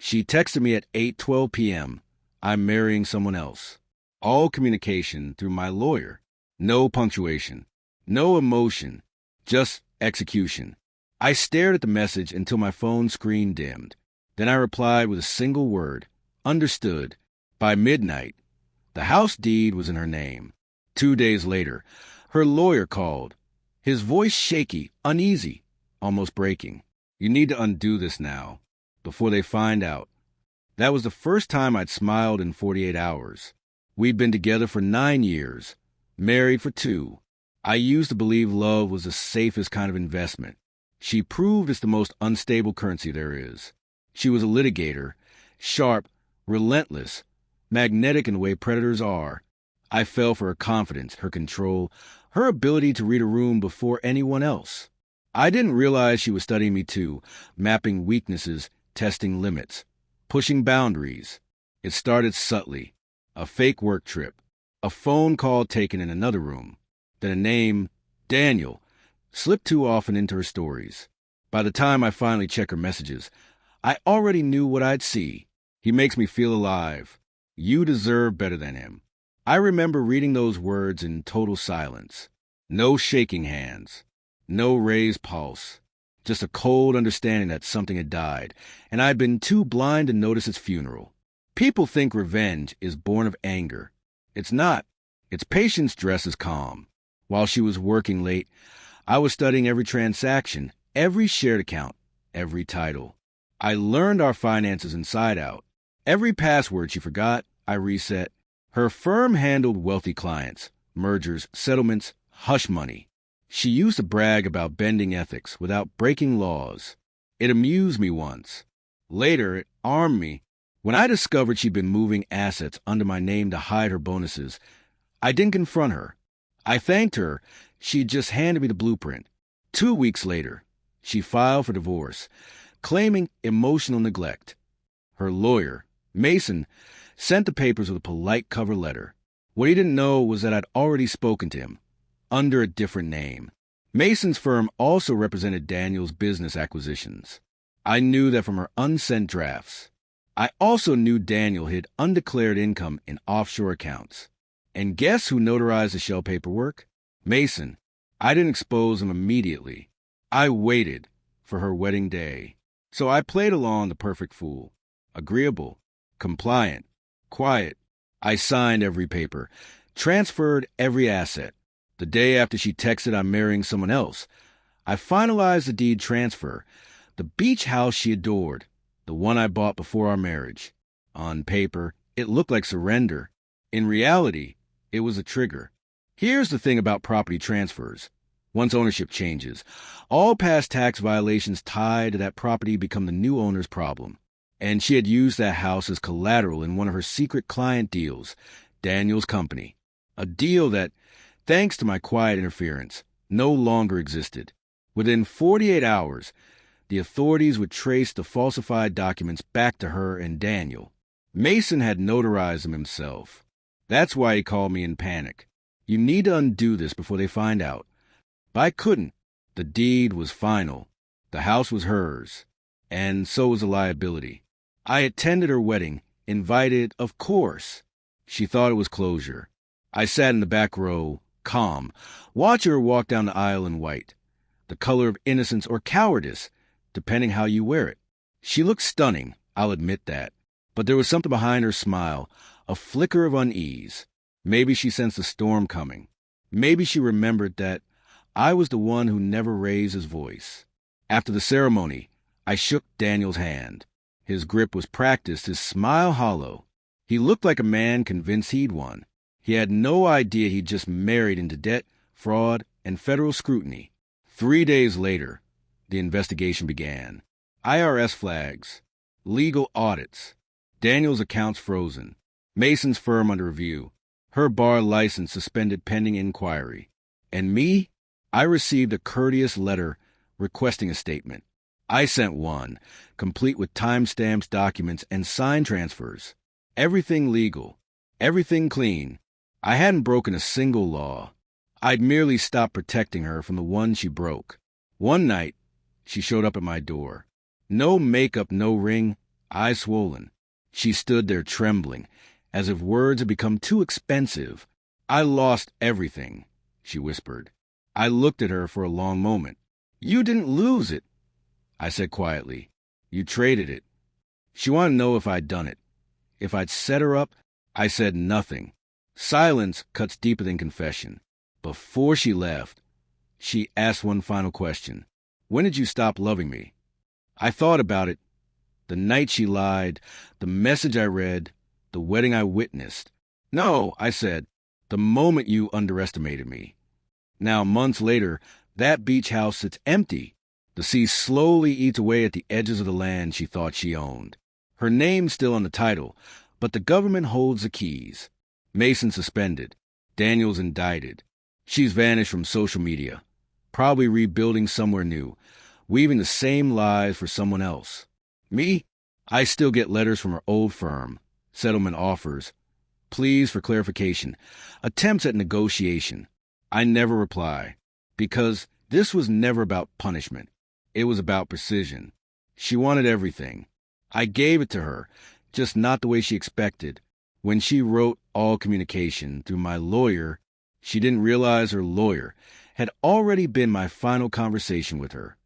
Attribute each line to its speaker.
Speaker 1: She texted me at 8:12 p.m. I'm marrying someone else. All communication through my lawyer. No punctuation. No emotion. Just execution. I stared at the message until my phone screen dimmed. Then I replied with a single word. Understood. By midnight, the house deed was in her name. 2 days later, her lawyer called. His voice shaky, uneasy, almost breaking. You need to undo this now, before they find out. That was the first time I'd smiled in 48 hours. We'd been together for 9 years, married for 2. I used to believe love was the safest kind of investment. She proved it's the most unstable currency there is. She was a litigator, sharp, relentless, magnetic in the way predators are. I fell for her confidence, her control, her ability to read a room before anyone else. I didn't realize she was studying me too, mapping weaknesses, testing limits, pushing boundaries. It started subtly. A fake work trip, a phone call taken in another room, then a name, Daniel, slipped too often into her stories. By the time I finally checked her messages, I already knew what I'd see. He makes me feel alive. You deserve better than him. I remember reading those words in total silence. No shaking hands. No raised pulse. Just a cold understanding that something had died, and I'd been too blind to notice its funeral. People think revenge is born of anger. It's not. It's patience dressed as calm. While she was working late, I was studying every transaction, every shared account, every title. I learned our finances inside out. Every password she forgot, I reset. Her firm handled wealthy clients, mergers, settlements, hush money. She used to brag about bending ethics without breaking laws. It amused me once. Later, it armed me. When I discovered she'd been moving assets under my name to hide her bonuses, I didn't confront her. I thanked her. She'd just handed me the blueprint. 2 weeks later, she filed for divorce, claiming emotional neglect. Her lawyer, Mason, sent the papers with a polite cover letter. What he didn't know was that I'd already spoken to him, under a different name. Mason's firm also represented Daniel's business acquisitions. I knew that from her unsent drafts. I also knew Daniel hid undeclared income in offshore accounts. And guess who notarized the shell paperwork? Mason. I didn't expose him immediately. I waited for her wedding day. So I played along the perfect fool. Agreeable, compliant, quiet. I signed every paper, transferred every asset. The day after she texted I'm marrying someone else, I finalized the deed transfer, the beach house she adored, the one I bought before our marriage. On paper, it looked like surrender. In reality, it was a trigger. Here's the thing about property transfers. Once ownership changes, all past tax violations tied to that property become the new owner's problem. And she had used that house as collateral in one of her secret client deals, Daniel's company. A deal that, thanks to my quiet interference, no longer existed. Within 48 hours, the authorities would trace the falsified documents back to her and Daniel. Mason had notarized them himself. That's why he called me in panic. You need to undo this before they find out. But I couldn't. The deed was final. The house was hers. And so was the liability. I attended her wedding, invited, of course. She thought it was closure. I sat in the back row, calm, watching her walk down the aisle in white. The color of innocence or cowardice, depending how you wear it. She looked stunning, I'll admit that. But there was something behind her smile, a flicker of unease. Maybe she sensed a storm coming. Maybe she remembered that I was the one who never raised his voice. After the ceremony, I shook Daniel's hand. His grip was practiced, his smile hollow. He looked like a man convinced he'd won. He had no idea he'd just married into debt, fraud, and federal scrutiny. 3 days later, the investigation began. IRS flags, legal audits, Daniel's accounts frozen, Mason's firm under review, her bar license suspended pending inquiry. And me? I received a courteous letter requesting a statement. I sent one, complete with timestamps, documents, and sign transfers. Everything legal, everything clean. I hadn't broken a single law. I'd merely stopped protecting her from the one she broke. One night, she showed up at my door. No makeup, no ring, eyes swollen. She stood there trembling, as if words had become too expensive. "I lost everything," she whispered. I looked at her for a long moment. "You didn't lose it," I said quietly. "You traded it." She wanted to know if I'd done it. If I'd set her up. I said nothing. Silence cuts deeper than confession. Before she left, she asked one final question. "When did you stop loving me?" I thought about it. The night she lied, the message I read, the wedding I witnessed. "No," I said, "the moment you underestimated me." Now, months later, that beach house sits empty. The sea slowly eats away at the edges of the land she thought she owned. Her name's still on the title, but the government holds the keys. Mason suspended. Daniels indicted. She's vanished from social media, probably rebuilding somewhere new, weaving the same lies for someone else. Me? I still get letters from her old firm, settlement offers, pleas for clarification, attempts at negotiation. I never reply, because this was never about punishment. It was about precision. She wanted everything. I gave it to her, just not the way she expected. When she wrote all communication through my lawyer, she didn't realize her lawyer had already been my final conversation with her.